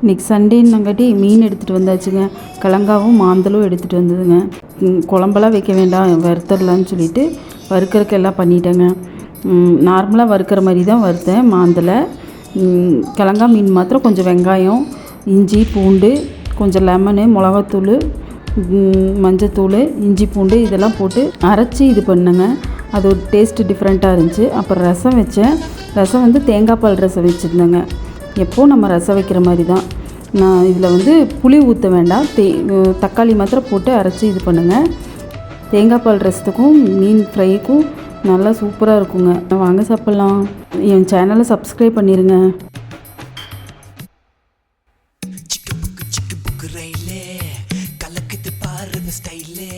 இன்றைக்கி சண்டேன்னாங்காட்டி மீன் எடுத்துகிட்டு வந்தாச்சுங்க. கிழங்காவும் மாந்தலும் எடுத்துகிட்டு வந்ததுங்க. குழம்பெல்லாம் வைக்க வேண்டாம், வறுத்தரலான்னு சொல்லிட்டு வறுக்கறக்கு எல்லாம் பண்ணிட்டேங்க. நார்மலாக வறுக்கிற மாதிரி தான் வறுத்தேன் மாந்தலை. கிழங்கா மீன் மாத்திரம் கொஞ்சம் வெங்காயம், இஞ்சி, பூண்டு, கொஞ்சம் லெமனு, மிளகாத்தூள், மஞ்சத்தூள், இஞ்சி பூண்டு இதெல்லாம் போட்டு அரைச்சி இது பண்ணுங்க. அது ஒரு டேஸ்ட்டு டிஃப்ரெண்ட்டாக இருந்துச்சு. அப்புறம் ரசம் வச்சேன். ரசம் வந்து தேங்காய் பால் ரசம் வச்சுருந்தேங்க. எப்போது நம்ம ரசம் வைக்கிற மாதிரி தான். நான் இதில் வந்து புளி ஊற்ற வேண்டாம், தக்காளி மாத்திரம் போட்டு அரைச்சி இது பண்ணுங்கள். தேங்காய் பால் ரசத்துக்கும் மீன் ஃப்ரைக்கும் நல்லா சூப்பராக இருக்குங்க. வாங்க சாப்பிட்லாம். என் சேனலை சப்ஸ்கிரைப் பண்ணிடுங்க. கலக்குது பாரு ஸ்டைலே